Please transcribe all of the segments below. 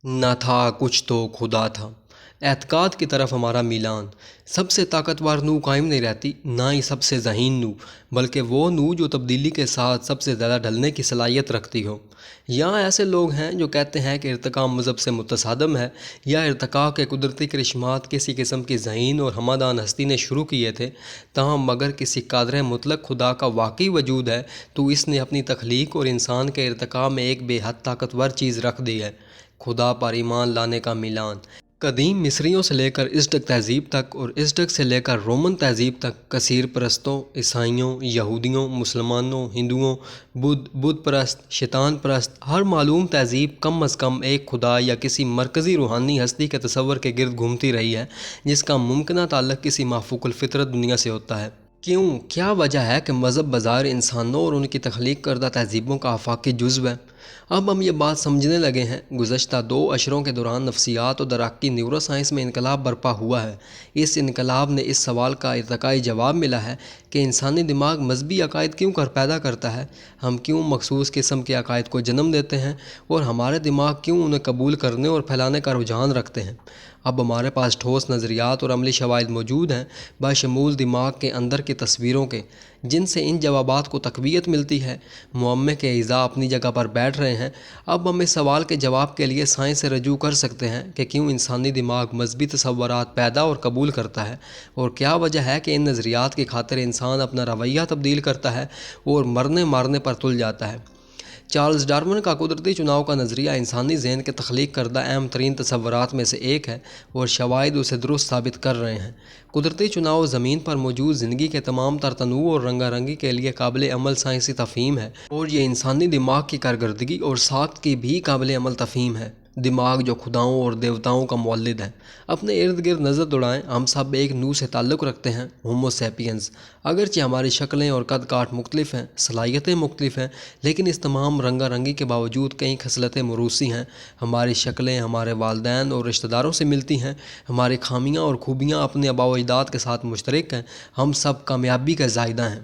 نہ تھا کچھ تو خدا تھا۔ اعتقاد کی طرف ہمارا میلان۔ سب سے طاقتور نو قائم نہیں رہتی، نہ ہی سب سے ذہین نو، بلکہ وہ نو جو تبدیلی کے ساتھ سب سے زیادہ ڈھلنے کی صلاحیت رکھتی ہو۔ یہاں ایسے لوگ ہیں جو کہتے ہیں کہ ارتقاء مذہب سے متصادم ہے، یا ارتقاء کے قدرتی کرشمات کسی قسم کی ذہین اور ہمدان ہستی نے شروع کیے تھے۔ تاہم مگر کسی قادر مطلق خدا کا واقعی وجود ہے تو اس نے اپنی تخلیق اور انسان کے ارتقاء میں ایک بے حد طاقتور چیز رکھ دی ہے: خدا پر ایمان لانے کا میلان۔ قدیم مصریوں سے لے کر ازٹک تہذیب تک اور ازٹک سے لے کر رومن تہذیب تک، کثیر پرستوں، عیسائیوں، یہودیوں، مسلمانوں، ہندوؤں، بت پرست، شیطان پرست، ہر معلوم تہذیب کم از کم ایک خدا یا کسی مرکزی روحانی ہستی کے تصور کے گرد گھومتی رہی ہے جس کا ممکنہ تعلق کسی مافوق الفطرت دنیا سے ہوتا ہے۔ کیوں؟ کیا وجہ ہے کہ مذہب بظاہر انسانوں اور ان کی تخلیق کردہ تہذیبوں کا آفاقی جزو ہے؟ اب ہم یہ بات سمجھنے لگے ہیں۔ گزشتہ 2 عشروں کے دوران نفسیات و درائق نیورو سائنس میں انقلاب برپا ہوا ہے۔ اس انقلاب نے اس سوال کا ارتقائی جواب ملا ہے کہ انسانی دماغ مذہبی عقائد کیوں کر پیدا کرتا ہے، ہم کیوں مخصوص قسم کے عقائد کو جنم دیتے ہیں، اور ہمارے دماغ کیوں انہیں قبول کرنے اور پھیلانے کا رجحان رکھتے ہیں۔ اب ہمارے پاس ٹھوس نظریات اور عملی شواہد موجود ہیں، بشمول دماغ کے اندر کی تصویروں کے، جن سے ان جوابات کو تقویت ملتی ہے۔ معمے کے اجزاء اپنی جگہ پر بیٹھ رہے ہیں۔ اب ہم اس سوال کے جواب کے لیے سائنس سے رجوع کر سکتے ہیں کہ کیوں انسانی دماغ مذہبی تصورات پیدا اور قبول کرتا ہے، اور کیا وجہ ہے کہ ان نظریات کی خاطر انسان اپنا رویہ تبدیل کرتا ہے اور مرنے مارنے پر تل جاتا ہے۔ چارلز ڈارون کا قدرتی چناؤ کا نظریہ انسانی ذہن کے تخلیق کردہ اہم ترین تصورات میں سے ایک ہے، اور شواہد اسے درست ثابت کر رہے ہیں۔ قدرتی چناؤ زمین پر موجود زندگی کے تمام تر تنوع اور رنگا رنگی کے لیے قابل عمل سائنسی تفہیم ہے، اور یہ انسانی دماغ کی کارکردگی اور ساخت کی بھی قابل عمل تفہیم ہے۔ دماغ جو خداؤں اور دیوتاؤں کا مولد ہے۔ اپنے ارد گرد نظر دوڑائیں، ہم سب ایک نو سے تعلق رکھتے ہیں، ہومو سیپینز۔ اگرچہ ہماری شکلیں اور قد کاٹ مختلف ہیں، صلاحیتیں مختلف ہیں، لیکن اس تمام رنگا رنگی کے باوجود کئی خصلتیں موروثی ہیں۔ ہماری شکلیں ہمارے والدین اور رشتہ داروں سے ملتی ہیں، ہماری خامیاں اور خوبیاں اپنے آباء و اجداد کے ساتھ مشترک ہیں، ہم سب کامیابی کا زائدہ ہیں۔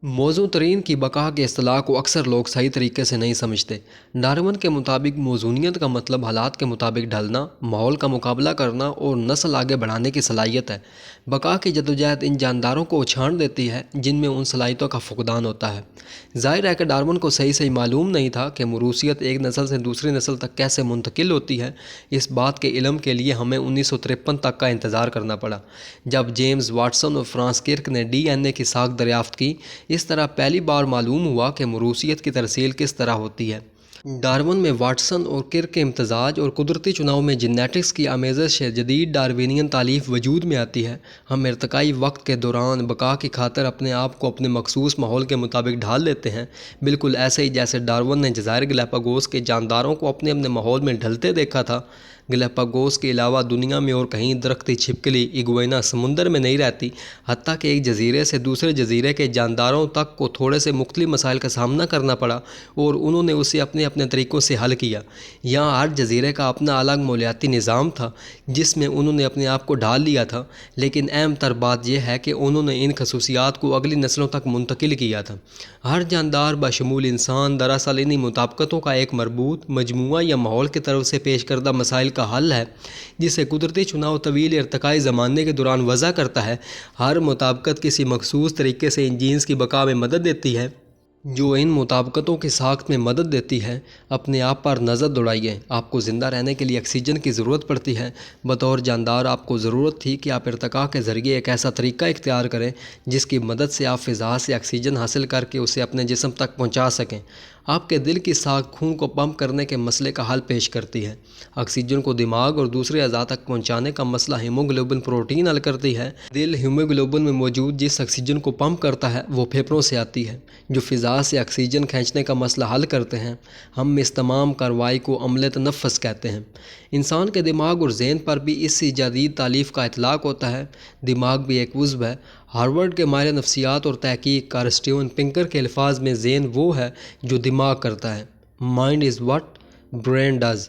موزوں ترین کی بقا کی اصطلاح کو اکثر لوگ صحیح طریقے سے نہیں سمجھتے۔ ڈارون کے مطابق موزونیت کا مطلب حالات کے مطابق ڈھلنا، ماحول کا مقابلہ کرنا اور نسل آگے بڑھانے کی صلاحیت ہے۔ بقا کی جدوجہد ان جانداروں کو اچھاڑ دیتی ہے جن میں ان صلاحیتوں کا فقدان ہوتا ہے۔ ظاہر ہے کہ ڈارون کو صحیح معلوم نہیں تھا کہ موروثیت ایک نسل سے دوسری نسل تک کیسے منتقل ہوتی ہے۔ اس بات کے علم کے لیے ہمیں 1953 تک کا انتظار کرنا پڑا، جب جیمز واٹسن اور فرانس کرک نے ڈی این اے کی ساخت دریافت کی۔ اس طرح پہلی بار معلوم ہوا کہ موروثیت کی ترسیل کس طرح ہوتی ہے۔ ڈارون میں واٹسن اور کرک کے امتزاج اور قدرتی چناؤ میں جینیٹکس کی آمیزش سے جدید ڈاروینین تالیف وجود میں آتی ہے۔ ہم ارتقائی وقت کے دوران بقا کی خاطر اپنے آپ کو اپنے مخصوص ماحول کے مطابق ڈھال لیتے ہیں، بالکل ایسے ہی جیسے ڈارون نے جزائر گیلاپاگوس کے جانداروں کو اپنے ماحول میں ڈھلتے دیکھا تھا۔ گیلاپاگوس کے علاوہ دنیا میں اور کہیں درختی چھپکلی ایگوینا سمندر میں نہیں رہتی، حتیٰ کہ ایک جزیرے سے دوسرے جزیرے کے جانداروں تک کو تھوڑے سے مختلف مسائل کا سامنا کرنا پڑا، اور انہوں نے اسے اپنے طریقوں سے حل کیا۔ یہاں ہر جزیرے کا اپنا الگ مالیاتی نظام تھا جس میں انہوں نے اپنے آپ کو ڈھال لیا تھا، لیکن اہم تر بات یہ ہے کہ انہوں نے ان خصوصیات کو اگلی نسلوں تک منتقل کیا تھا۔ ہر جاندار بشمول انسان دراصل انہی مطابقتوں کا ایک مربوط مجموعہ یا ماحول کی طرف سے پیش کردہ مسائل کا حل ہے، جسے قدرتی چناؤ طویل ارتقائی زمانے کے دوران وضع کرتا ہے۔ ہر مطابقت کسی مخصوص طریقے سے ان جینز کی بقا میں مدد دیتی ہے جو ان مطابقتوں کی ساخت میں مدد دیتی ہے۔ اپنے آپ پر نظر دوڑائیے، آپ کو زندہ رہنے کے لیے آکسیجن کی ضرورت پڑتی ہے۔ بطور جاندار آپ کو ضرورت تھی کہ آپ ارتقاء کے ذریعے ایک ایسا طریقہ اختیار کریں جس کی مدد سے آپ فضا سے آکسیجن حاصل کر کے اسے اپنے جسم تک پہنچا سکیں۔ آپ کے دل کی ساخت خون کو پمپ کرنے کے مسئلے کا حل پیش کرتی ہے۔ آکسیجن کو دماغ اور دوسرے اعضاء تک پہنچانے کا مسئلہ ہیموگلوبن پروٹین حل کرتی ہے۔ دل ہیموگلوبن میں موجود جس آکسیجن کو پمپ کرتا ہے وہ پھیپھڑوں سے آتی ہے، جو فضا سے آکسیجن کھینچنے کا مسئلہ حل کرتے ہیں۔ ہم اس تمام کارروائی کو عمل تنفس کہتے ہیں۔ انسان کے دماغ اور ذہن پر بھی اسی جدید تالیف کا اطلاق ہوتا ہے۔ دماغ بھی ایک عضو ہے۔ ہارورڈ کے ماہر نفسیات اور تحقیق کارل اسٹیون پنکر کے الفاظ میں ذہن وہ ہے جو دماغ کرتا ہے۔ Mind is what brain does.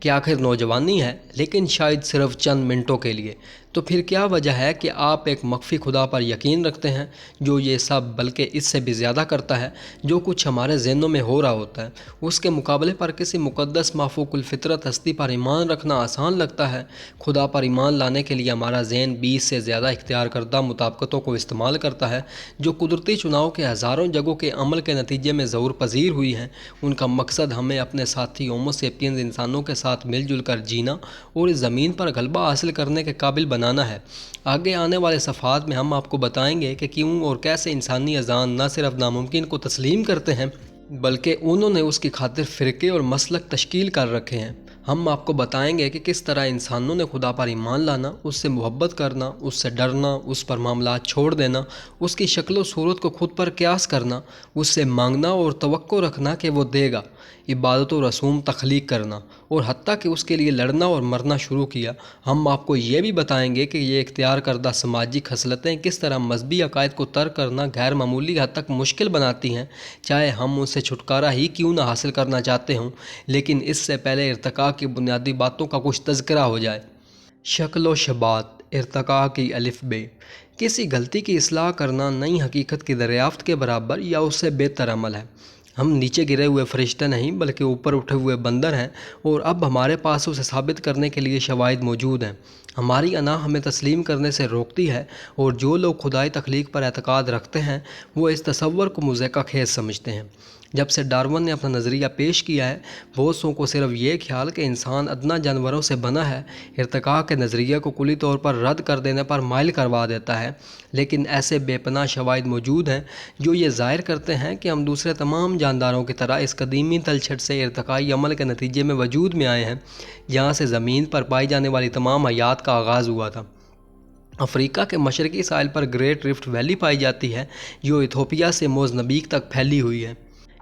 کہ آخر نوجوانی ہے لیکن شاید صرف چند منٹوں کے لیے، تو پھر کیا وجہ ہے کہ آپ ایک مخفی خدا پر یقین رکھتے ہیں جو یہ سب بلکہ اس سے بھی زیادہ کرتا ہے؟ جو کچھ ہمارے ذہنوں میں ہو رہا ہوتا ہے اس کے مقابلے پر کسی مقدس مافوق الفطرت ہستی پر ایمان رکھنا آسان لگتا ہے۔ خدا پر ایمان لانے کے لیے ہمارا ذہن 20 سے زیادہ اختیار کردہ مطابقتوں کو استعمال کرتا ہے جو قدرتی چناؤ کے ہزاروں جگہوں کے عمل کے نتیجے میں ظہور پذیر ہوئی ہیں۔ ان کا مقصد ہمیں اپنے ساتھی ہومو سیپینز انسانوں کے ساتھ مل جل کر جینا اور اس زمین پر غلبہ حاصل کرنے کے قابل بنانا ہے۔ آگے آنے والے صفحات میں ہم آپ کو بتائیں گے کہ کیوں اور کیسے انسانی اذہان نہ صرف ناممکن کو تسلیم کرتے ہیں بلکہ انہوں نے اس کی خاطر فرقے اور مسلک تشکیل کر رکھے ہیں۔ ہم آپ کو بتائیں گے کہ کس طرح انسانوں نے خدا پر ایمان لانا، اس سے محبت کرنا، اس سے ڈرنا، اس پر معاملات چھوڑ دینا، اس کی شکل و صورت کو خود پر قیاس کرنا، اس سے مانگنا اور توقع رکھنا کہ وہ دے گا، عبادت و رسوم تخلیق کرنا اور حتیٰ کہ اس کے لیے لڑنا اور مرنا شروع کیا۔ ہم آپ کو یہ بھی بتائیں گے کہ یہ اختیار کردہ سماجی خصلتیں کس طرح مذہبی عقائد کو ترک کرنا غیر معمولی حد تک مشکل بناتی ہیں، چاہے ہم ان سے چھٹکارا ہی کیوں نہ حاصل کرنا چاہتے ہوں۔ لیکن اس سے پہلے ارتقاء کی بنیادی باتوں کا کچھ تذکرہ ہو جائے۔ شکل و شبات، ارتقاء کی الف ب۔ کسی غلطی کی اصلاح کرنا نئی حقیقت کی دریافت کے برابر یا اس سے بہتر عمل ہے۔ ہم نیچے گرے ہوئے فرشتے نہیں بلکہ اوپر اٹھے ہوئے بندر ہیں، اور اب ہمارے پاس اسے ثابت کرنے کے لیے شواہد موجود ہیں۔ ہماری انا ہمیں تسلیم کرنے سے روکتی ہے، اور جو لوگ خدائی تخلیق پر اعتقاد رکھتے ہیں وہ اس تصور کو مضحکہ خیز سمجھتے ہیں۔ جب سے ڈارون نے اپنا نظریہ پیش کیا ہے، بہت سوں کو صرف یہ خیال کہ انسان ادنیٰ جانوروں سے بنا ہے، ارتقاء کے نظریے کو کلی طور پر رد کر دینے پر مائل کروا دیتا ہے۔ لیکن ایسے بے پناہ شواہد موجود ہیں جو یہ ظاہر کرتے ہیں کہ ہم دوسرے تمام جانداروں کی طرح اس قدیمی تلچھٹ سے ارتقائی عمل کے نتیجے میں وجود میں آئے ہیں، جہاں سے زمین پر پائی جانے والی تمام حیات کا آغاز ہوا تھا۔ افریقہ کے مشرقی ساحل پر گریٹ رفٹ ویلی پائی جاتی ہے جو ایتھوپیا سے موزمبیق تک پھیلی ہوئی ہے۔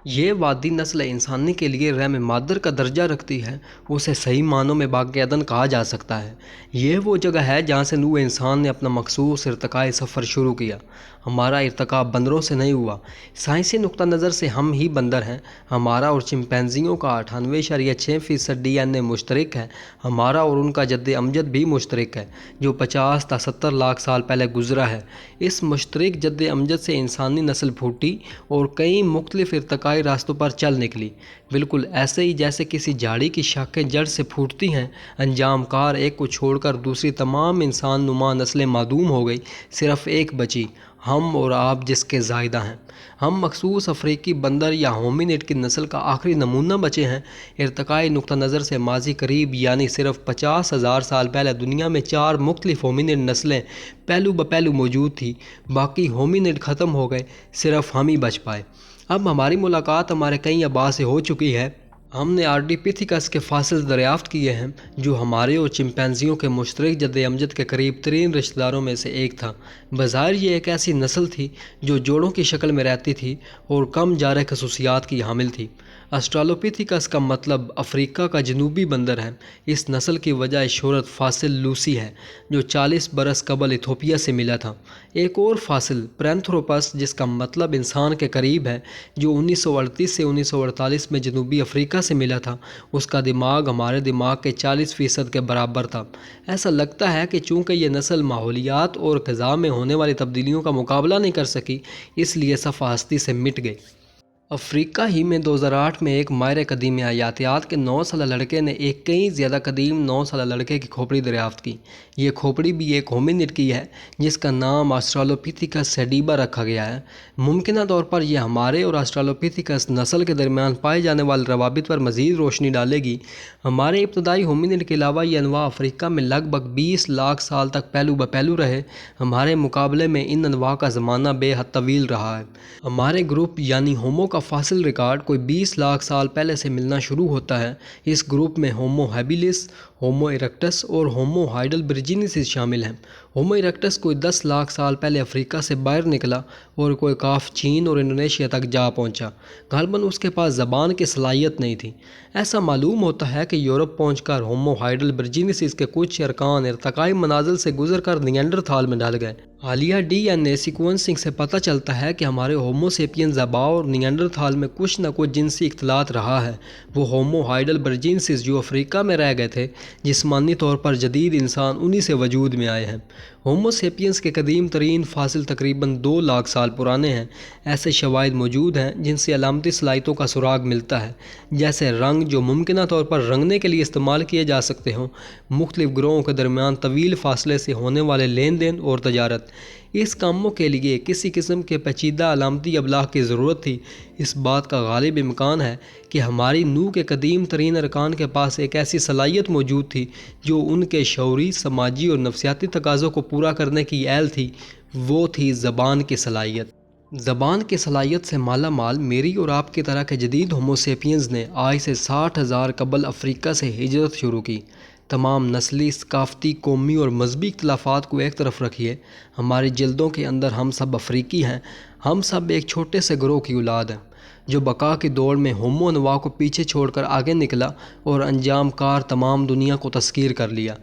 یہ وادی نسل انسانی کے لیے رحم مادر کا درجہ رکھتی ہے، اسے صحیح معنوں میں باغ عدن کہا جا سکتا ہے۔ یہ وہ جگہ ہے جہاں سے نوح انسان نے اپنا مخصوص ارتقائی سفر شروع کیا۔ ہمارا ارتقاء بندروں سے نہیں ہوا۔ سائنسی نقطہ نظر سے ہم ہی بندر ہیں۔ ہمارا اور چمپینزیوں کا 98.6% ڈی این اے مشترک ہے۔ ہمارا اور ان کا جد امجد بھی مشترک ہے جو 50 تا 70 لاکھ سال پہلے گزرا ہے۔ اس مشترک جد امجد سے انسانی نسل پھوٹی اور کئی مختلف ارتقائی راستوں پر چل نکلی، بالکل ایسے ہی جیسے کسی جھاڑی کی شاخیں جڑ سے پھوٹتی ہیں۔ انجام کار ایک کو چھوڑ کر دوسری تمام انسان نما نسلیں معدوم ہو گئی، صرف ایک بچی، ہم اور آپ جس کے زائدہ ہیں۔ ہم مخصوص افریقی بندر یا ہومینڈ کی نسل کا آخری نمونہ بچے ہیں۔ ارتقائی نقطہ نظر سے ماضی قریب یعنی صرف 50,000 سال پہلے دنیا میں 4 مختلف ہومینڈ نسلیں پہلو بپہلو موجود تھیں، باقی ہومینڈ ختم ہو گئے، صرف ہم ہی بچ پائے۔ اب ہماری ملاقات ہمارے کئی آباء سے ہو چکی ہے۔ ہم نے آرڈیپیتھیکس کے فاسل دریافت کیے ہیں جو ہمارے اور چمپینزیوں کے مشترک جد امجد کے قریب ترین رشتہ داروں میں سے ایک تھا۔ بظاہر یہ ایک ایسی نسل تھی جو جوڑوں کی شکل میں رہتی تھی اور کم جارح خصوصیات کی حامل تھی۔ آسٹرالوپیتھیکس کا مطلب افریقہ کا جنوبی بندر ہے۔ اس نسل کی وجہ شہرت فاسل لوسی ہے جو 40 برس قبل ایتھوپیا سے ملا تھا۔ ایک اور فاسل پرینتھروپس جس کا مطلب انسان کے قریب ہے، جو 1938 سے 1948 میں جنوبی افریقہ سے ملا تھا، اس کا دماغ ہمارے دماغ کے 40% کے برابر تھا۔ ایسا لگتا ہے کہ چونکہ یہ نسل ماحولیات اور غذا میں ہونے والی تبدیلیوں کا مقابلہ نہیں کر سکی، اس لیے صفحہ ہستی سے مٹ گئی۔ افریقہ ہی میں 2008 میں ایک ماہر قدیم حیاتیات کے 9 سالہ لڑکے نے ایک کئی زیادہ قدیم 9 سالہ لڑکے کی کھوپڑی دریافت کی۔ یہ کھوپڑی بھی ایک ہومینڈ کی ہے جس کا نام آسٹرالوپیتھیکس سیڈیبا رکھا گیا ہے۔ ممکنہ طور پر یہ ہمارے اور آسٹرالوپیتھیکس نسل کے درمیان پائے جانے والے روابط پر مزید روشنی ڈالے گی۔ ہمارے ابتدائی ہومینڈ کے علاوہ یہ انواع افریقہ میں لگ بھگ 20 لاکھ سال تک پہلو بپہلو رہے۔ ہمارے مقابلے میں ان انواع کا زمانہ بے حد طویل رہا ہے۔ ہمارے گروپ یعنی ہومو کا فاسل ریکارڈ کوئی 20 لاکھ سال پہلے سے ملنا شروع ہوتا ہے۔ اس گروپ میں ہومو ہیبیلس، ہومو ایرکٹس اور ہومو ہائیڈلبرجینسس شامل ہیں۔ ہومو ایرکٹس کوئی 10 لاکھ سال پہلے افریقہ سے باہر نکلا اور کوئی کاف چین اور انڈونیشیا تک جا پہنچا۔ غالباً اس کے پاس زبان کی صلاحیت نہیں تھی۔ ایسا معلوم ہوتا ہے کہ یورپ پہنچ کر ہومو ہائیڈلبرجینسس کے کچھ ارکان ارتقائی منازل سے گزر کر نیانڈرتھال میں ڈل گئے۔ حالیہ DNA سیکوینسنگ سے پتہ چلتا ہے کہ ہمارے ہومو سیپین زبا اور نیانڈرتھال میں کچھ نہ کچھ جنسی اختلاط رہا ہے۔ وہ ہومو ہائیڈلبرجینسس جو افریقہ میں رہ گئے تھے، جسمانی طور پر جدید انسان انہی سے وجود میں آئے ہیں۔ ہومو سیپینز کے قدیم ترین فاصل تقریباً 2 لاکھ سال پرانے ہیں۔ ایسے شواہد موجود ہیں جن سے علامتی صلاحیتوں کا سراغ ملتا ہے، جیسے رنگ جو ممکنہ طور پر رنگنے کے لیے استعمال کیے جا سکتے ہوں، مختلف گروہوں کے درمیان طویل فاصلے سے ہونے والے لین دین اور تجارت۔ اس کاموں کے لیے کسی قسم کے پیچیدہ علامتی ابلاغ کی ضرورت تھی۔ اس بات کا غالب امکان ہے کہ ہماری نوع کے قدیم ترین ارکان کے پاس ایک ایسی صلاحیت موجود تھی جو ان کے شعوری، سماجی اور نفسیاتی تقاضوں کو پورا کرنے کی اہل تھی۔ وہ تھی زبان کی صلاحیت۔ زبان کی صلاحیت سے مالا مال میری اور آپ کی طرح کے جدید ہومو سیپینز نے آج سے 60,000 قبل افریقہ سے ہجرت شروع کی۔ تمام نسلی، ثقافتی، قومی اور مذہبی اختلافات کو ایک طرف رکھیے، ہماری جلدوں کے اندر ہم سب افریقی ہیں۔ ہم سب ایک چھوٹے سے گروہ کی اولاد ہیں جو بقا کی دوڑ میں ہومو انواع کو پیچھے چھوڑ کر آگے نکلا اور انجام کار تمام دنیا کو تسخیر کر لیا۔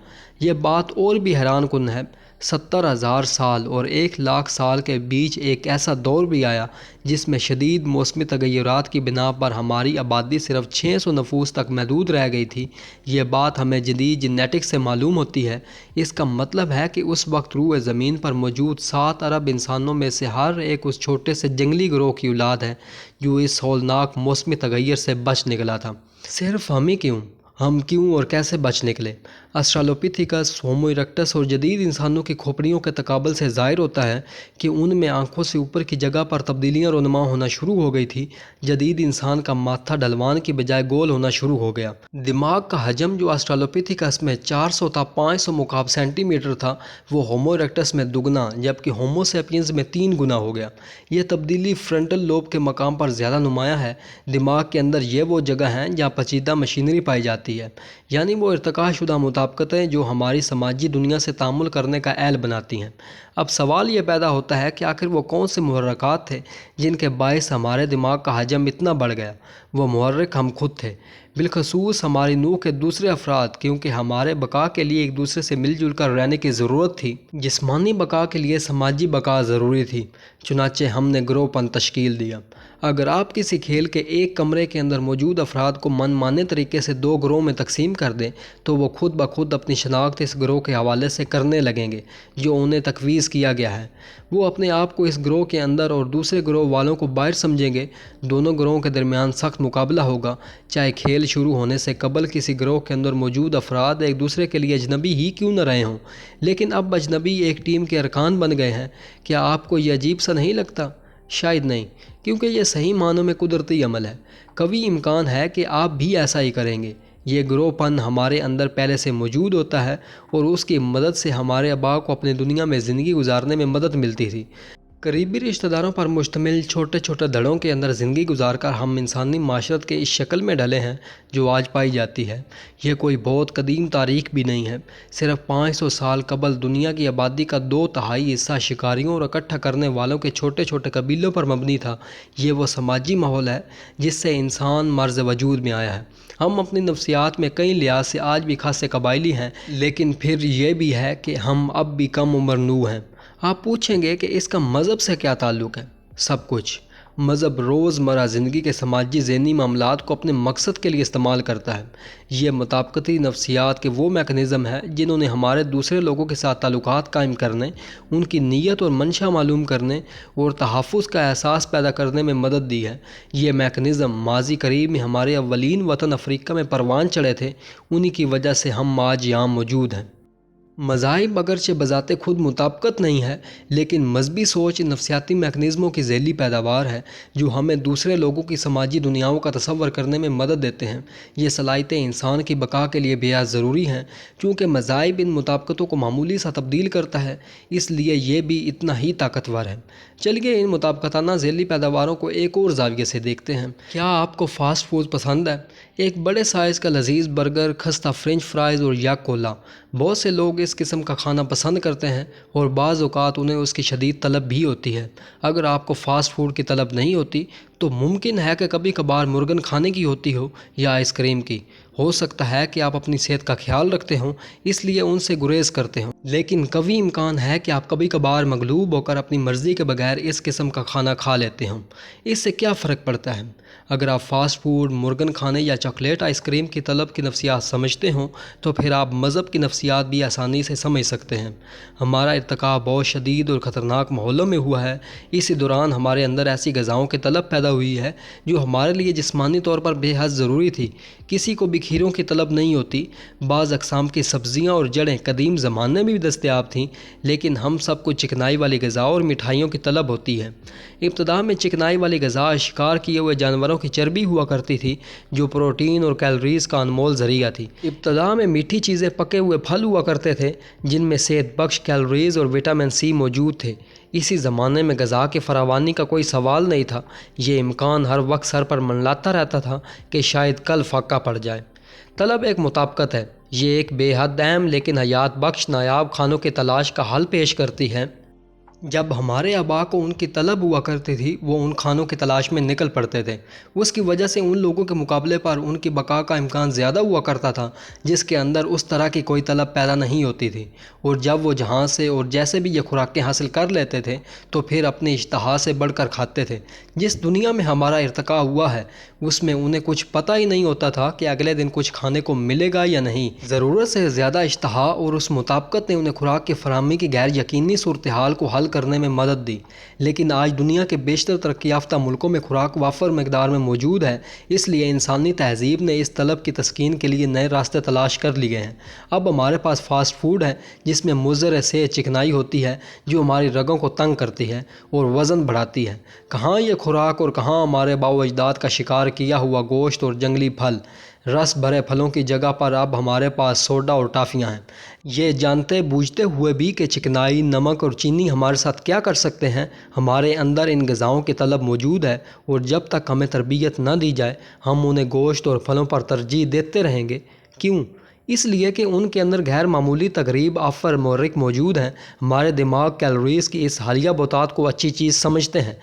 یہ بات اور بھی حیران کن ہے، 70,000 سال اور 1,00,000 سال کے بیچ ایک ایسا دور بھی آیا جس میں شدید موسمی تغیرات کی بنا پر ہماری آبادی صرف 600 نفوس تک محدود رہ گئی تھی۔ یہ بات ہمیں جدید جینیٹکس سے معلوم ہوتی ہے۔ اس کا مطلب ہے کہ اس وقت روئے زمین پر موجود 7 ارب انسانوں میں سے ہر ایک اس چھوٹے سے جنگلی گروہ کی اولاد ہے جو اس ہولناک موسمی تغیر سے بچ نکلا تھا۔ صرف ہم ہی کیوں؟ ہم کیوں اور کیسے بچ نکلے؟ آسٹرالوپیتھیکس، ہومو ایرکٹس اور جدید انسانوں کی کھوپڑیوں کے تقابل سے ظاہر ہوتا ہے کہ ان میں آنکھوں سے اوپر کی جگہ پر تبدیلیاں رونما ہونا شروع ہو گئی تھی۔ جدید انسان کا ماتھا ڈھلوان کی بجائے گول ہونا شروع ہو گیا۔ دماغ کا حجم جو آسٹرالوپیتھیکس میں 400 تا 500 مکعب سینٹی میٹر تھا، وہ ہومو ایرکٹس میں دگنا جبکہ ہومو سیپینز میں 3 گنا ہو گیا۔ یہ تبدیلی فرنٹل لوب کے مقام پر زیادہ نمایاں ہے۔ دماغ کے اندر یہ وہ جگہ ہیں جہاں پیچیدہ مشینری پائی جاتی ہے، یعنی وہ ارتقا شدہ مطابقتیں جو ہماری سماجی دنیا سے تعامل کرنے کا اہل بناتی ہیں۔ اب سوال یہ پیدا ہوتا ہے کہ آخر وہ کون سے محرکات تھے جن کے باعث ہمارے دماغ کا حجم اتنا بڑھ گیا؟ وہ محرک ہم خود تھے، بالخصوص ہماری نوع کے دوسرے افراد، کیونکہ ہمارے بقا کے لیے ایک دوسرے سے مل جل کر رہنے کی ضرورت تھی۔ جسمانی بقا کے لیے سماجی بقا ضروری تھی، چنانچہ ہم نے گروہ پن تشکیل دیا۔ اگر آپ کسی کھیل کے ایک کمرے کے اندر موجود افراد کو من مانے طریقے سے 2 گروہ میں تقسیم کر دیں تو وہ خود بخود اپنی شناخت اس گروہ کے حوالے سے کرنے لگیں گے جو انہیں تجویز کیا گیا ہے۔ وہ اپنے آپ کو اس گروہ کے اندر اور دوسرے گروہ والوں کو باہر سمجھیں گے۔ دونوں گروہوں کے درمیان سخت مقابلہ ہوگا، چاہے کھیل شروع ہونے سے قبل کسی گروہ کے اندر موجود افراد ایک دوسرے کے لیے اجنبی ہی کیوں نہ رہے ہوں۔ لیکن اب اجنبی ایک ٹیم کے ارکان بن گئے ہیں۔ کیا آپ کو یہ عجیب سا نہیں لگتا؟ شاید نہیں، کیونکہ یہ صحیح معنوں میں قدرتی عمل ہے۔ قوی امکان ہے کہ آپ بھی ایسا ہی کریں گے۔ یہ گروہ پن ہمارے اندر پہلے سے موجود ہوتا ہے اور اس کی مدد سے ہمارے آباء کو اپنی دنیا میں زندگی گزارنے میں مدد ملتی تھی۔ قریبی رشتہ داروں پر مشتمل چھوٹے چھوٹے دھڑوں کے اندر زندگی گزار کر ہم انسانی معاشرت کے اس شکل میں ڈھلے ہیں جو آج پائی جاتی ہے۔ یہ کوئی بہت قدیم تاریخ بھی نہیں ہے۔ صرف 500 سال قبل دنیا کی آبادی کا 2/3 حصہ شکاریوں اور اکٹھا کرنے والوں کے چھوٹے چھوٹے قبیلوں پر مبنی تھا۔ یہ وہ سماجی ماحول ہے جس سے انسان مرز وجود میں آیا ہے۔ ہم اپنی نفسیات میں کئی لحاظ سے آج بھی خاصے قبائلی ہیں، لیکن پھر یہ بھی ہے کہ ہم اب بھی کم عمر نوع ہیں۔ آپ پوچھیں گے کہ اس کا مذہب سے کیا تعلق ہے؟ سب کچھ۔ مذہب روزمرہ زندگی کے سماجی ذہنی معاملات کو اپنے مقصد کے لیے استعمال کرتا ہے۔ یہ مطابقتی نفسیات کے وہ میکانزم ہیں جنہوں نے ہمارے دوسرے لوگوں کے ساتھ تعلقات قائم کرنے، ان کی نیت اور منشا معلوم کرنے اور تحفظ کا احساس پیدا کرنے میں مدد دی ہے۔ یہ میکانزم ماضی قریب میں ہمارے اولین وطن افریقہ میں پروان چڑھے تھے، انہی کی وجہ سے ہم آج یہاں موجود ہیں۔ مذاہب اگرچہ بذات خود مطابقت نہیں ہے، لیکن مذہبی سوچ نفسیاتی میکانزموں کی ذیلی پیداوار ہے جو ہمیں دوسرے لوگوں کی سماجی دنیاؤں کا تصور کرنے میں مدد دیتے ہیں۔ یہ صلاحیتیں انسان کی بقا کے لیے بے حد ضروری ہیں۔ چونکہ مذاہب ان مطابقتوں کو معمولی سا تبدیل کرتا ہے، اس لیے یہ بھی اتنا ہی طاقتور ہے۔ چلیے ان مطابقتانہ ذیلی پیداواروں کو ایک اور زاویے سے دیکھتے ہیں۔ کیا آپ کو فاسٹ فوڈ پسند ہے؟ ایک بڑے سائز کا لذیذ برگر، خستہ فرنچ فرائز اور یا کولا۔ بہت سے لوگ اس قسم کا کھانا پسند کرتے ہیں اور بعض اوقات انہیں اس کی شدید طلب بھی ہوتی ہے۔ اگر آپ کو فاسٹ فوڈ کی طلب نہیں ہوتی تو ممکن ہے کہ کبھی کبھار مرغن کھانے کی ہوتی ہو یا آئس کریم کی۔ ہو سکتا ہے کہ آپ اپنی صحت کا خیال رکھتے ہوں، اس لیے ان سے گریز کرتے ہوں، لیکن قوی امکان ہے کہ آپ کبھی کبھار مغلوب ہو کر اپنی مرضی کے بغیر اس قسم کا کھانا کھا لیتے ہوں۔ اس سے کیا فرق پڑتا ہے؟ اگر آپ فاسٹ فوڈ، مرغن کھانے یا چاکلیٹ آئس کریم کی طلب کی نفسیات سمجھتے ہوں تو پھر آپ مذہب کی نفسیات بھی آسانی سے سمجھ سکتے ہیں۔ ہمارا ارتکاب بہت شدید اور خطرناک ماحولوں میں ہوا ہے۔ اسی دوران ہمارے اندر ایسی غذاؤں کی طلب پیدا ہوئی ہے جو ہمارے لیے جسمانی طور پر بے حد ضروری تھی۔ کسی کو بھی کھیروں کی طلب نہیں ہوتی۔ بعض اقسام کی سبزیاں اور جڑیں قدیم زمانے میں بھی دستیاب تھیں، لیکن ہم سب کو چکنائی والی غذا اور مٹھائیوں کی طلب ہوتی ہے۔ ابتدا میں چکنائی والی غذا شکار کیے ہوئے جانوروں کی چربی ہوا کرتی تھی جو پروٹین اور کیلوریز کا انمول ذریعہ تھی۔ ابتدا میں میٹھی چیزیں پکے ہوئے پھل ہوا کرتے تھے جن میں صحت بخش کیلوریز اور وٹامن سی موجود تھے۔ اسی زمانے میں غذا کی فراوانی کا کوئی سوال نہیں تھا۔ یہ امکان ہر وقت سر پر منڈلاتا رہتا تھا کہ شاید کل فاقہ پڑ جائے۔ طلب ایک مطابقت ہے۔ یہ ایک بے حد اہم لیکن حیات بخش نایاب کھانوں کی تلاش کا حل پیش کرتی ہے۔ جب ہمارے آباء کو ان کی طلب ہوا کرتی تھی وہ ان کھانوں کی تلاش میں نکل پڑتے تھے۔ اس کی وجہ سے ان لوگوں کے مقابلے پر ان کی بقا کا امکان زیادہ ہوا کرتا تھا جس کے اندر اس طرح کی کوئی طلب پیدا نہیں ہوتی تھی، اور جب وہ جہاں سے اور جیسے بھی یہ خوراکیں حاصل کر لیتے تھے تو پھر اپنی اشتہا سے بڑھ کر کھاتے تھے۔ جس دنیا میں ہمارا ارتقاء ہوا ہے اس میں انہیں کچھ پتہ ہی نہیں ہوتا تھا کہ اگلے دن کچھ کھانے کو ملے گا یا نہیں۔ ضرورت سے زیادہ اشتہا اور اس مطابقت نے انہیں خوراک کی فراہمی کی غیر یقینی صورتحال کو حل کرنے میں مدد دی۔ لیکن آج دنیا کے بیشتر ترقی یافتہ ملکوں میں خوراک وافر مقدار میں موجود ہے، اس لیے انسانی تہذیب نے اس طلب کی تسکین کے لیے نئے راستے تلاش کر لیے ہیں۔ اب ہمارے پاس فاسٹ فوڈ ہے جس میں مضر سے چکنائی ہوتی ہے جو ہماری رگوں کو تنگ کرتی ہے اور وزن بڑھاتی ہے۔ کہاں یہ خوراک اور کہاں ہمارے باؤ اجداد کا شکار کیا ہوا گوشت اور جنگلی پھل۔ رس بھرے پھلوں کی جگہ پر اب ہمارے پاس سوڈا اور ٹافیاں ہیں۔ یہ جانتے بوجھتے ہوئے بھی کہ چکنائی، نمک اور چینی ہمارے ساتھ کیا کر سکتے ہیں، ہمارے اندر ان غذاؤں کی طلب موجود ہے، اور جب تک ہمیں تربیت نہ دی جائے ہم انہیں گوشت اور پھلوں پر ترجیح دیتے رہیں گے۔ کیوں؟ اس لیے کہ ان کے اندر غیر معمولی تقریب آفر محرک موجود ہیں۔ ہمارے دماغ کیلوریز کی اس حالیہ بہتات کو اچھی چیز سمجھتے ہیں۔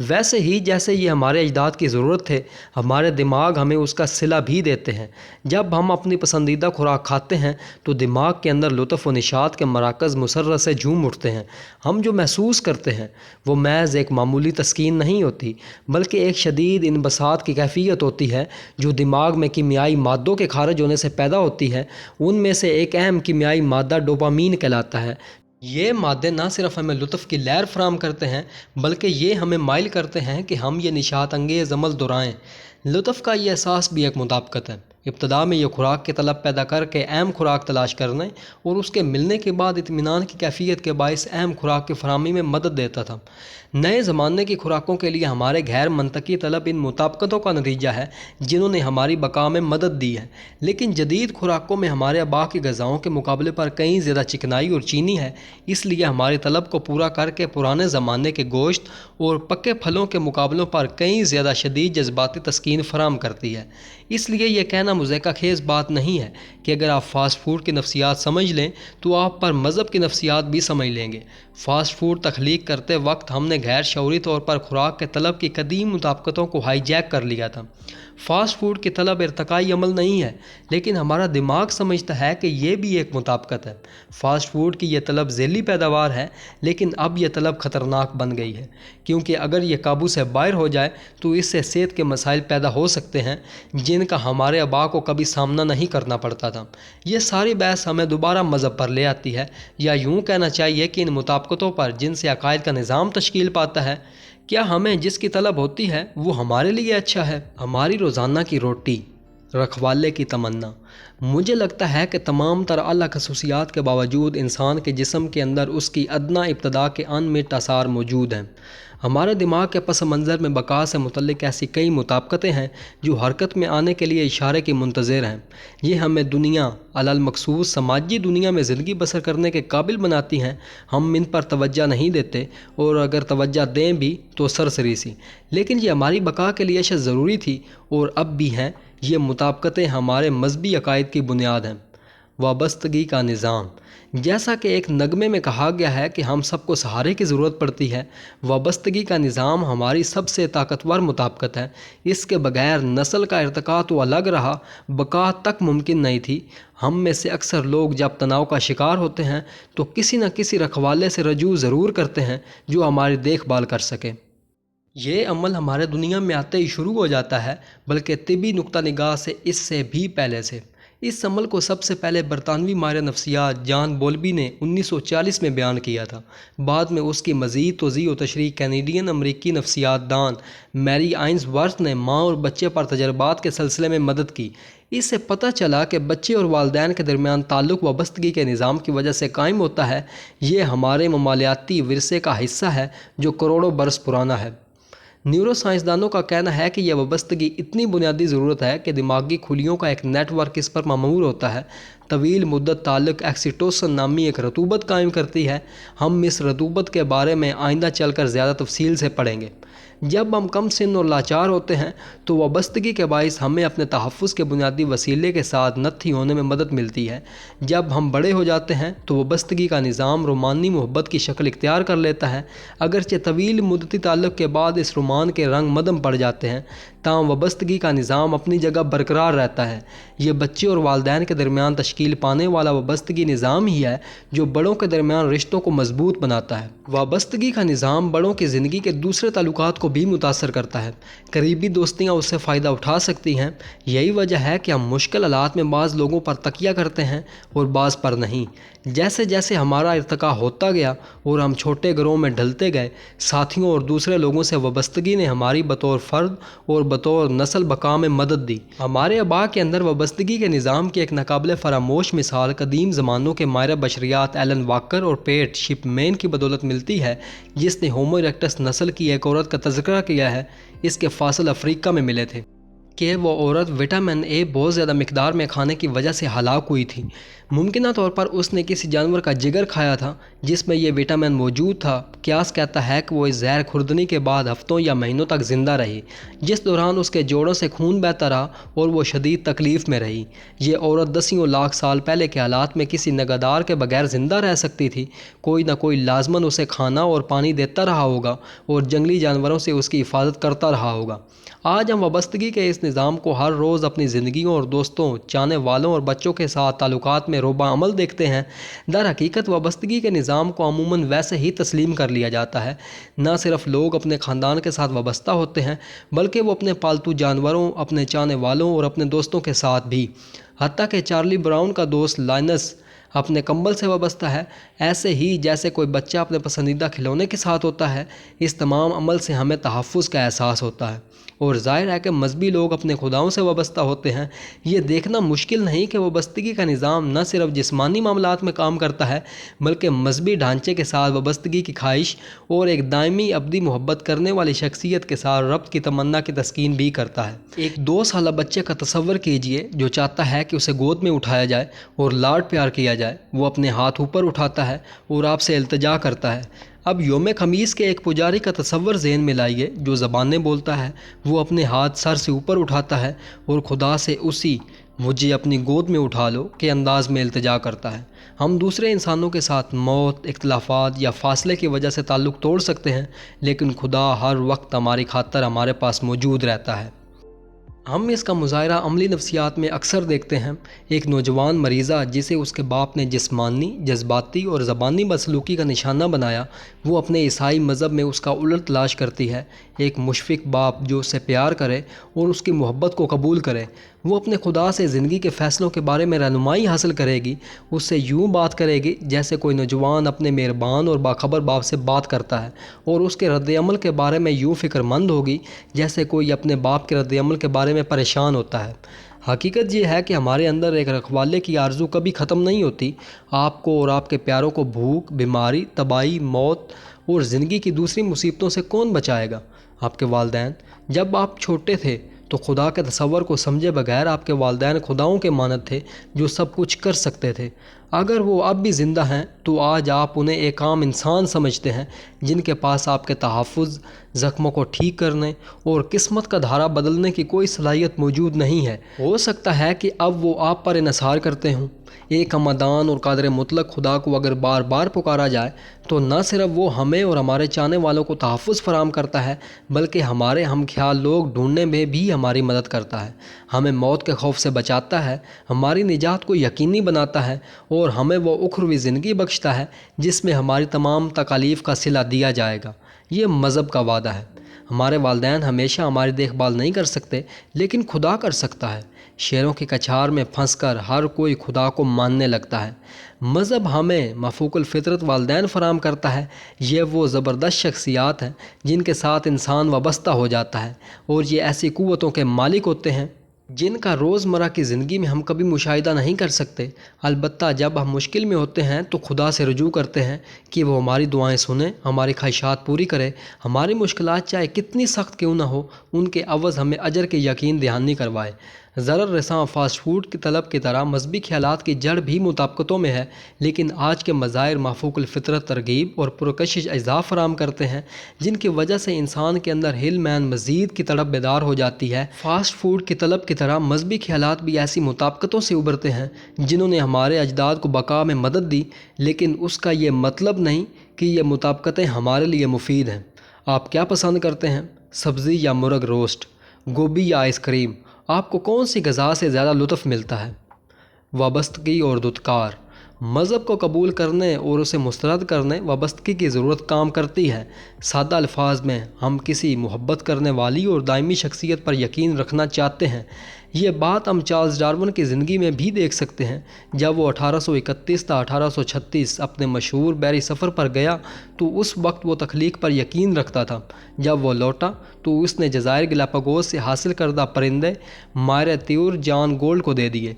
ویسے ہی جیسے یہ ہمارے اجداد کی ضرورت ہے، ہمارے دماغ ہمیں اس کا صلہ بھی دیتے ہیں۔ جب ہم اپنی پسندیدہ خوراک کھاتے ہیں تو دماغ کے اندر لطف و نشاط کے مراکز مسرت سے جھوم اٹھتے ہیں۔ ہم جو محسوس کرتے ہیں وہ محض ایک معمولی تسکین نہیں ہوتی، بلکہ ایک شدید انبساط کی کیفیت ہوتی ہے جو دماغ میں کیمیائی مادوں کے خارج ہونے سے پیدا ہوتی ہے۔ ان میں سے ایک اہم کیمیائی مادہ ڈوپامین کہلاتا ہے۔ یہ مادے نہ صرف ہمیں لطف کی لہر فراہم کرتے ہیں بلکہ یہ ہمیں مائل کرتے ہیں کہ ہم یہ نشاط انگیز عمل دہرائیں۔ لطف کا یہ احساس بھی ایک مطابقت ہے۔ ابتدا میں یہ خوراک کی طلب پیدا کر کے اہم خوراک تلاش کرنے اور اس کے ملنے کے بعد اطمینان کی کیفیت کے باعث اہم خوراک کی فراہمی میں مدد دیتا تھا۔ نئے زمانے کی خوراکوں کے لیے ہمارے غیر منطقی طلب ان مطابقتوں کا نتیجہ ہے جنہوں نے ہماری بقا میں مدد دی ہے۔ لیکن جدید خوراکوں میں ہمارے آباء کی غذاؤں کے مقابلے پر کہیں زیادہ چکنائی اور چینی ہے، اس لیے ہماری طلب کو پورا کر کے پرانے زمانے کے گوشت اور پکے پھلوں کے مقابلوں پر کہیں زیادہ شدید جذباتی تسکین فراہم کرتی ہے۔ اس لیے یہ کہنا مضحکہ خیز بات نہیں ہے کہ اگر آپ فاسٹ فوڈ کی نفسیات سمجھ لیں تو آپ پر مذہب کی نفسیات بھی سمجھ لیں گے۔ فاسٹ فوڈ تخلیق کرتے وقت ہم نے غیر شعوری طور پر خوراک کے طلب کی قدیم مطابقتوں کو ہائی جیک کر لیا تھا۔ فاسٹ فوڈ کی طلب ارتقائی عمل نہیں ہے، لیکن ہمارا دماغ سمجھتا ہے کہ یہ بھی ایک مطابقت ہے۔ فاسٹ فوڈ کی یہ طلب ذیلی پیداوار ہے، لیکن اب یہ طلب خطرناک بن گئی ہے، کیونکہ اگر یہ قابو سے باہر ہو جائے تو اس سے صحت کے مسائل پیدا ہو سکتے ہیں جن کا ہمارے آباء کو کبھی سامنا نہیں کرنا پڑتا تھا۔ یہ ساری بحث ہمیں دوبارہ مذہب پر لے آتی ہے، یا یوں کہنا چاہیے کہ ان مطابقتوں پر جن سے عقائد کا نظام تشکیل پاتا ہے۔ کیا ہمیں جس کی طلب ہوتی ہے وہ ہمارے لیے اچھا ہے؟ ہماری روزانہ کی روٹی، رکھوالے کی تمنا۔ مجھے لگتا ہے کہ تمام تر اعلیٰ خصوصیات کے باوجود انسان کے جسم کے اندر اس کی ادنیٰ ابتدا کے ان مٹ آثار موجود ہیں۔ ہمارے دماغ کے پس منظر میں بقا سے متعلق ایسی کئی مطابقتیں ہیں جو حرکت میں آنے کے لیے اشارے کی منتظر ہیں۔ یہ ہمیں دنیا، علی المخصوص سماجی دنیا میں زندگی بسر کرنے کے قابل بناتی ہیں۔ ہم ان پر توجہ نہیں دیتے، اور اگر توجہ دیں بھی تو سرسری سی، لیکن یہ ہماری بقا کے لیے اشد ضروری تھی اور اب بھی ہیں۔ یہ مطابقتیں ہمارے مذہبی عقائد کی بنیاد ہیں۔ وابستگی کا نظام۔ جیسا کہ ایک نغمے میں کہا گیا ہے کہ ہم سب کو سہارے کی ضرورت پڑتی ہے، وابستگی کا نظام ہماری سب سے طاقتور مطابقت ہے۔ اس کے بغیر نسل کا ارتقاء تو الگ رہا، بقا تک ممکن نہیں تھی۔ ہم میں سے اکثر لوگ جب تناؤ کا شکار ہوتے ہیں تو کسی نہ کسی رکھوالے سے رجوع ضرور کرتے ہیں جو ہماری دیکھ بھال کر سکے۔ یہ عمل ہمارے دنیا میں آتے ہی شروع ہو جاتا ہے، بلکہ طبی نقطہ نگاہ سے اس سے بھی پہلے سے۔ اس عمل کو سب سے پہلے برطانوی ماہر نفسیات جان بولبی نے 1940 میں بیان کیا تھا۔ بعد میں اس کی مزید توضیح و تشریح کینیڈین امریکی نفسیات دان میری آئنز ورتھ نے ماں اور بچے پر تجربات کے سلسلے میں مدد کی۔ اس سے پتہ چلا کہ بچے اور والدین کے درمیان تعلق وابستگی کے نظام کی وجہ سے قائم ہوتا ہے۔ یہ ہمارے ممالیاتی ورثے کا حصہ ہے جو کروڑوں برس پرانا ہے۔ نیورو سائنسدانوں کا کہنا ہے کہ یہ وابستگی اتنی بنیادی ضرورت ہے کہ دماغی خلیوں کا ایک نیٹ ورک اس پر معمور ہوتا ہے۔ طویل مدت تعلق ایکسیٹوسن نامی ایک رطوبت قائم کرتی ہے۔ ہم اس رطوبت کے بارے میں آئندہ چل کر زیادہ تفصیل سے پڑھیں گے۔ جب ہم کم سن اور لاچار ہوتے ہیں تو وابستگی کے باعث ہمیں اپنے تحفظ کے بنیادی وسیلے کے ساتھ نتھی ہونے میں مدد ملتی ہے۔ جب ہم بڑے ہو جاتے ہیں تو وابستگی کا نظام رومانی محبت کی شکل اختیار کر لیتا ہے۔ اگرچہ طویل مدتی تعلق کے بعد اس رومان کے رنگ مدھم پڑ جاتے ہیں، تاہم وابستگی کا نظام اپنی جگہ برقرار رہتا ہے۔ یہ بچے اور والدین کے درمیان تشکیل پانے والا وابستگی نظام ہی ہے جو بڑوں کے درمیان رشتوں کو مضبوط بناتا ہے۔ وابستگی کا نظام بڑوں کی زندگی کے دوسرے تعلقات کو بھی متاثر کرتا ہے۔ قریبی دوستیاں اس سے فائدہ اٹھا سکتی ہیں۔ یہی وجہ ہے کہ ہم مشکل حالات میں بعض لوگوں پر تکیہ کرتے ہیں اور بعض پر نہیں۔ جیسے جیسے ہمارا ارتقاء ہوتا گیا اور ہم چھوٹے گروہوں میں ڈھلتے گئے، ساتھیوں اور دوسرے لوگوں سے وابستگی نے ہماری بطور فرد اور بطور نسل بقا میں مدد دی۔ ہمارے آباء کے اندر وابستگی کے نظام کی ایک ناقابل فراموش مثال قدیم زمانوں کے ماہر بشریات ایلن واکر اور پیٹ شپ مین کی بدولت ملتی ہے، جس نے ہومو اریکٹس نسل کی ایک عورت کا تذکرہ کیا ہے۔ اس کے فاصل افریقہ میں ملے تھے کہ وہ عورت وٹامن اے بہت زیادہ مقدار میں کھانے کی وجہ سے ہلاک ہوئی تھی۔ ممکنہ طور پر اس نے کسی جانور کا جگر کھایا تھا جس میں یہ وٹامن موجود تھا۔ قیاس کہتا ہے کہ وہ اس زہر خوردنی کے بعد ہفتوں یا مہینوں تک زندہ رہی، جس دوران اس کے جوڑوں سے خون بہتا رہا اور وہ شدید تکلیف میں رہی۔ یہ عورت دسیوں لاکھ سال پہلے کے حالات میں کسی نگہدار کے بغیر زندہ رہ سکتی تھی۔ کوئی نہ کوئی لازماً اسے کھانا اور پانی دیتا رہا ہوگا اور جنگلی جانوروں سے اس کی حفاظت کرتا رہا ہوگا۔ آج ہم وابستگی کے اس نظام کو ہر روز اپنی زندگیوں اور دوستوں، چاہنے والوں اور بچوں کے ساتھ تعلقات میں روبہ عمل دیکھتے ہیں۔ در حقیقت وابستگی کے نظام کو عموماً ویسے ہی تسلیم کر لیا جاتا ہے۔ نہ صرف لوگ اپنے خاندان کے ساتھ وابستہ ہوتے ہیں، بلکہ وہ اپنے پالتو جانوروں، اپنے چاہنے والوں اور اپنے دوستوں کے ساتھ بھی۔ حتیٰ کہ چارلی براؤن کا دوست لائنس اپنے کمبل سے وابستہ ہے، ایسے ہی جیسے کوئی بچہ اپنے پسندیدہ کھلونے کے ساتھ ہوتا ہے۔ اس تمام عمل سے ہمیں تحفظ کا احساس ہوتا ہے، اور ظاہر ہے کہ مذہبی لوگ اپنے خداؤں سے وابستہ ہوتے ہیں۔ یہ دیکھنا مشکل نہیں کہ وابستگی کا نظام نہ صرف جسمانی معاملات میں کام کرتا ہے، بلکہ مذہبی ڈھانچے کے ساتھ وابستگی کی خواہش اور ایک دائمی ابدی محبت کرنے والی شخصیت کے ساتھ ربط کی تمنا کی تسکین بھی کرتا ہے۔ ایک 2 سالہ بچے کا تصور کیجئے جو چاہتا ہے کہ اسے گود میں اٹھایا جائے اور لاڈ پیار کیا جائے۔ وہ اپنے ہاتھ اوپر اٹھاتا ہے اور آپ سے التجا کرتا ہے۔ اب یوم خمیس کے ایک پجاری کا تصور ذہن میں لائیے جو زبانیں بولتا ہے۔ وہ اپنے ہاتھ سر سے اوپر اٹھاتا ہے اور خدا سے اسی "مجھے اپنی گود میں اٹھا لو" کے انداز میں التجا کرتا ہے۔ ہم دوسرے انسانوں کے ساتھ موت، اختلافات یا فاصلے کی وجہ سے تعلق توڑ سکتے ہیں، لیکن خدا ہر وقت ہماری خاطر ہمارے پاس موجود رہتا ہے۔ ہم اس کا مظاہرہ عملی نفسیات میں اکثر دیکھتے ہیں۔ ایک نوجوان مریضہ جسے اس کے باپ نے جسمانی، جذباتی اور زبانی بدسلوکی کا نشانہ بنایا، وہ اپنے عیسائی مذہب میں اس کا الٹ تلاش کرتی ہے۔ ایک مشفق باپ جو اس سے پیار کرے اور اس کی محبت کو قبول کرے، وہ اپنے خدا سے زندگی کے فیصلوں کے بارے میں رہنمائی حاصل کرے گی۔ اس سے یوں بات کرے گی جیسے کوئی نوجوان اپنے مہربان اور باخبر باپ سے بات کرتا ہے، اور اس کے رد عمل کے بارے میں یوں فکر مند ہوگی جیسے کوئی اپنے باپ کے رد عمل کے بارے میں پریشان ہوتا ہے۔ حقیقت یہ ہے کہ ہمارے اندر ایک رکھوالے کی آرزو کبھی ختم نہیں ہوتی۔ آپ کو اور آپ کے پیاروں کو بھوک، بیماری، تباہی، موت اور زندگی کی دوسری مصیبتوں سے کون بچائے گا؟ آپ کے والدین۔ جب آپ چھوٹے تھے تو خدا کے تصور کو سمجھے بغیر آپ کے والدین خداؤں کے مانند تھے جو سب کچھ کر سکتے تھے۔ اگر وہ اب بھی زندہ ہیں تو آج آپ انہیں ایک عام انسان سمجھتے ہیں جن کے پاس آپ کے تحفظ، زخموں کو ٹھیک کرنے اور قسمت کا دھارا بدلنے کی کوئی صلاحیت موجود نہیں ہے۔ ہو سکتا ہے کہ اب وہ آپ پر انحصار کرتے ہوں، ایک ہمدان اور قادر مطلق خدا کو اگر بار بار پکارا جائے تو نہ صرف وہ ہمیں اور ہمارے چاہنے والوں کو تحفظ فراہم کرتا ہے بلکہ ہمارے ہم خیال لوگ ڈھونڈنے میں بھی ہماری مدد کرتا ہے، ہمیں موت کے خوف سے بچاتا ہے، ہماری نجات کو یقینی بناتا ہے اور ہمیں وہ اخروی زندگی بخشتا ہے جس میں ہماری تمام تکالیف کا صلہ دیا جائے گا۔ یہ مذہب کا وعدہ ہے۔ ہمارے والدین ہمیشہ ہماری دیکھ بھال نہیں کر سکتے لیکن خدا کر سکتا ہے۔ شیروں کی کچھار میں پھنس کر ہر کوئی خدا کو ماننے لگتا ہے۔ مذہب ہمیں مفوق الفطرت والدین فراہم کرتا ہے۔ یہ وہ زبردست شخصیات ہیں جن کے ساتھ انسان وابستہ ہو جاتا ہے اور یہ ایسی قوتوں کے مالک ہوتے ہیں جن کا روزمرہ کی زندگی میں ہم کبھی مشاہدہ نہیں کر سکتے۔ البتہ جب ہم مشکل میں ہوتے ہیں تو خدا سے رجوع کرتے ہیں کہ وہ ہماری دعائیں سنیں، ہماری خواہشات پوری کرے۔ ہماری مشکلات چاہے کتنی سخت کیوں نہ ہو، ان کے عوض ہمیں اجر کے یقین دہانی کروائے۔ ضرر رساں فاسٹ فوڈ کی طلب کی طرح مذہبی خیالات کی جڑ بھی مطابقتوں میں ہے، لیکن آج کے مظاہر مفوق الفطرت ترغیب اور پرکشش اجزاء فراہم کرتے ہیں جن کی وجہ سے انسان کے اندر ہلمین مزید کی تڑپ بیدار ہو جاتی ہے۔ فاسٹ فوڈ کی طلب کی طرح مذہبی خیالات بھی ایسی مطابقتوں سے ابھرتے ہیں جنہوں نے ہمارے اجداد کو بقا میں مدد دی، لیکن اس کا یہ مطلب نہیں کہ یہ مطابقتیں ہمارے لیے مفید ہیں۔ آپ کیا پسند کرتے ہیں؟ سبزی یا مرغ روسٹ، گوبھی یا آئس کریم؟ آپ کو کون سی غذا سے زیادہ لطف ملتا ہے؟ وابستگی اور دھتکار۔ مذہب کو قبول کرنے اور اسے مسترد کرنے وابستگی کی ضرورت کام کرتی ہے۔ سادہ الفاظ میں ہم کسی محبت کرنے والی اور دائمی شخصیت پر یقین رکھنا چاہتے ہیں۔ یہ بات ہم چارلز ڈارون کی زندگی میں بھی دیکھ سکتے ہیں۔ جب وہ 1831 تا 1836 اپنے مشہور بحری سفر پر گیا تو اس وقت وہ تخلیق پر یقین رکھتا تھا۔ جب وہ لوٹا تو اس نے جزائر گلاپاگوس سے حاصل کردہ پرندے مائر طیور جان گولڈ کو دے دیے۔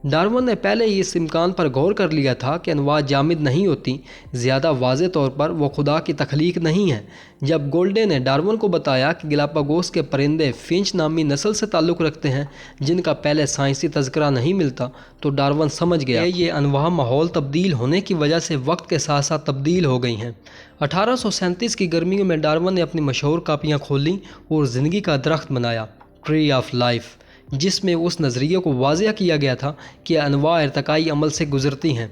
ڈارون نے پہلے ہی اس امکان پر غور کر لیا تھا کہ انواع جامد نہیں ہوتی، زیادہ واضح طور پر وہ خدا کی تخلیق نہیں ہیں۔ جب گولڈے نے ڈارون کو بتایا کہ گلاپاگوس کے پرندے فنچ نامی نسل سے تعلق رکھتے ہیں جن کا پہلے سائنسی تذکرہ نہیں ملتا، تو ڈارون سمجھ گیا کہ یہ انواع ماحول تبدیل ہونے کی وجہ سے وقت کے ساتھ ساتھ تبدیل ہو گئی ہیں۔ 1837 کی گرمیوں میں ڈارون نے اپنی مشہور کاپیاں کھولیں اور زندگی کا درخت بنایا، ٹری آف لائف، جس میں اس نظریے کو واضح کیا گیا تھا کہ انواع ارتقائی عمل سے گزرتی ہیں۔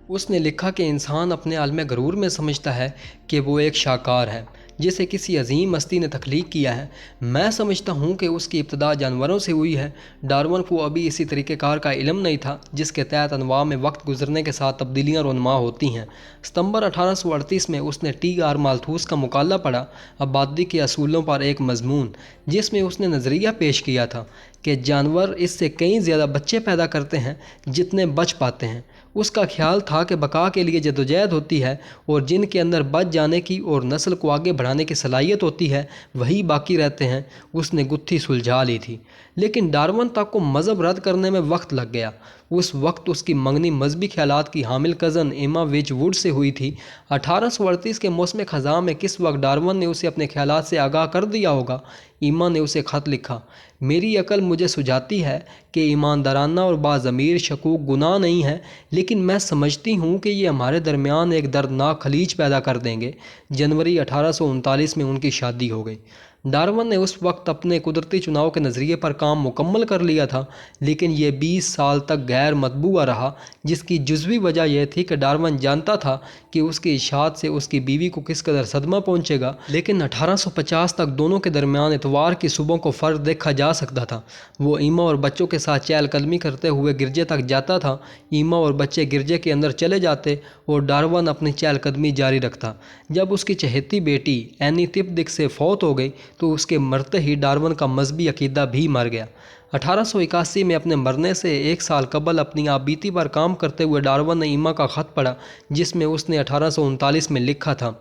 اس نے لکھا کہ انسان اپنے عالم غرور میں سمجھتا ہے کہ وہ ایک شاہکار ہے جسے کسی عظیم ہستی نے تخلیق کیا ہے۔ میں سمجھتا ہوں کہ اس کی ابتدا جانوروں سے ہوئی ہے۔ ڈارون کو ابھی اسی طریقہ کار کا علم نہیں تھا جس کے تحت انواع میں وقت گزرنے کے ساتھ تبدیلیاں رونما ہوتی ہیں۔ ستمبر 1838 میں اس نے ٹی آر مالتھوس کا مقالہ پڑھا، آبادی کے اصولوں پر ایک مضمون، جس میں اس نے نظریہ پیش کیا تھا کہ جانور اس سے کئی زیادہ بچے پیدا کرتے ہیں جتنے بچ پاتے ہیں۔ اس کا خیال تھا کہ بقا کے لیے جدوجہد ہوتی ہے اور جن کے اندر بچ جانے کی اور نسل کو آگے بڑھانے کی صلاحیت ہوتی ہے وہی باقی رہتے ہیں۔ اس نے گتھی سلجھا لی تھی، لیکن ڈارون تک کو مذہب رد کرنے میں وقت لگ گیا۔ اس وقت اس کی منگنی مذہبی خیالات کی حامل cousin Emma veg would say ہوئی تھی۔ 1838 کے موسم خزاں میں کس وقت ڈارون نے اسے اپنے خیالات سے آگاہ کر دیا ہوگا؟ ایما نے اسے خط لکھا: میری عقل مجھے سجھاتی ہے کہ ایماندارانہ اور باضمیر شکوک گناہ نہیں ہے، لیکن میں سمجھتی ہوں کہ یہ ہمارے درمیان ایک دردناک خلیج پیدا کر دیں گے۔ جنوری 1839 میں ان کی شادی ہو گئی۔ ڈارون نے اس وقت اپنے قدرتی چناؤ کے نظریے پر کام مکمل کر لیا تھا، لیکن یہ 20 سال تک غیر مطبوع رہا، جس کی جزوی وجہ یہ تھی کہ ڈارون جانتا تھا کہ اس کی اشاعت سے اس کی بیوی کو کس قدر صدمہ پہنچے گا، لیکن 1850 تک دونوں کے درمیان اتوار کی صبح کو فرق دیکھا جا سکتا تھا۔ وہ ایما اور بچوں کے ساتھ چہل قدمی کرتے ہوئے گرجے تک جاتا تھا۔ ایما اور بچے گرجے کے اندر چلے جاتے اور ڈارون اپنی چہل قدمی جاری رکھتا۔ جب اس کی چہیتی بیٹی اینی تپدک سے فوت ہو گئی تو اس کے مرتے ہی ڈارون کا مذہبی عقیدہ بھی مر گیا۔ 1881 میں اپنے مرنے سے ایک سال قبل اپنی آبیتی پر کام کرتے ہوئے ڈارون نے ایما کا خط پڑھا، جس میں اس نے 1839 میں لکھا تھا: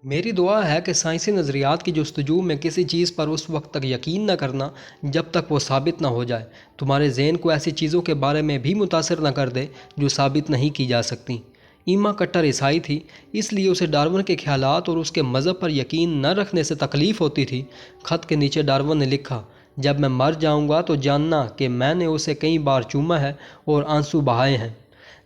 میری دعا ہے کہ سائنسی نظریات کی جستجو میں کسی چیز پر اس وقت تک یقین نہ کرنا جب تک وہ ثابت نہ ہو جائے، تمہارے ذہن کو ایسی چیزوں کے بارے میں بھی متاثر نہ کر دے جو ثابت نہیں کی جا سکتی۔ ایما کٹر عیسائی تھی، اس لیے اسے ڈارون کے خیالات اور اس کے مذہب پر یقین نہ رکھنے سے تکلیف ہوتی تھی۔ خط کے نیچے ڈارون نے لکھا: جب میں مر جاؤں گا تو جاننا کہ میں نے اسے کئی بار چوما ہے اور آنسو بہائے ہیں۔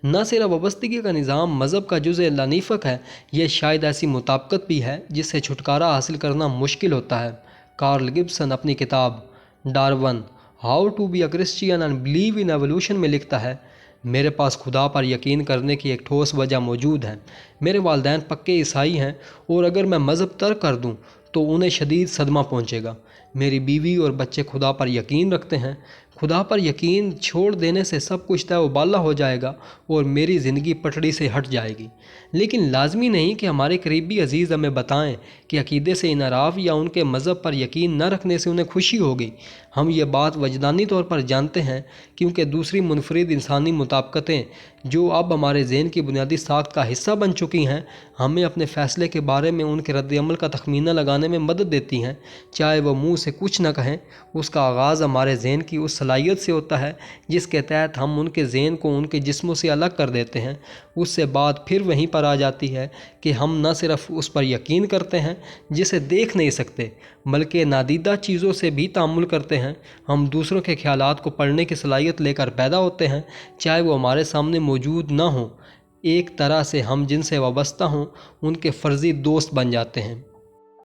نہ صرف وابستگی کا نظام مذہب کا جزء لانیفق ہے، یہ شاید ایسی مطابقت بھی ہے جس سے چھٹکارا حاصل کرنا مشکل ہوتا ہے۔ کارل گبسن اپنی کتاب Darwin how to be a Christian and believe in evolution میں لکھتا ہے: میرے پاس خدا پر یقین کرنے کی ایک ٹھوس وجہ موجود ہے۔ میرے والدین پکے عیسائی ہیں اور اگر میں مذہب ترک کر دوں تو انہیں شدید صدمہ پہنچے گا۔ میری بیوی اور بچے خدا پر یقین رکھتے ہیں۔ خدا پر یقین چھوڑ دینے سے سب کچھ طے و بالا ہو جائے گا اور میری زندگی پٹڑی سے ہٹ جائے گی۔ لیکن لازمی نہیں کہ ہمارے قریبی عزیز ہمیں بتائیں کہ عقیدے سے انحراف یا ان کے مذہب پر یقین نہ رکھنے سے انہیں خوشی ہوگی۔ ہم یہ بات وجدانی طور پر جانتے ہیں کیونکہ دوسری منفرد انسانی مطابقتیں جو اب ہمارے ذہن کی بنیادی ساخت کا حصہ بن چکی ہیں ہمیں اپنے فیصلے کے بارے میں ان کے رد عمل کا تخمینہ لگانے میں مدد دیتی ہیں۔ چاہے وہ منہ سے کچھ نہ کہیں، اس کا آغاز ہمارے ذہن کی اس صلاحیت سے ہوتا ہے جس کے تحت ہم ان کے ذہن کو ان کے جسموں سے الگ کر دیتے ہیں۔ اس سے بات پھر وہیں پر آ جاتی ہے کہ ہم نہ صرف اس پر یقین کرتے ہیں جسے دیکھ نہیں سکتے بلکہ نادیدہ چیزوں سے بھی تعامل کرتے ہیں۔ ہم دوسروں کے خیالات کو پڑھنے کی صلاحیت لے کر پیدا ہوتے ہیں، چاہے وہ ہمارے سامنے موجود نہ ہوں۔ ایک طرح سے ہم جن سے وابستہ ہوں ان کے فرضی دوست بن جاتے ہیں۔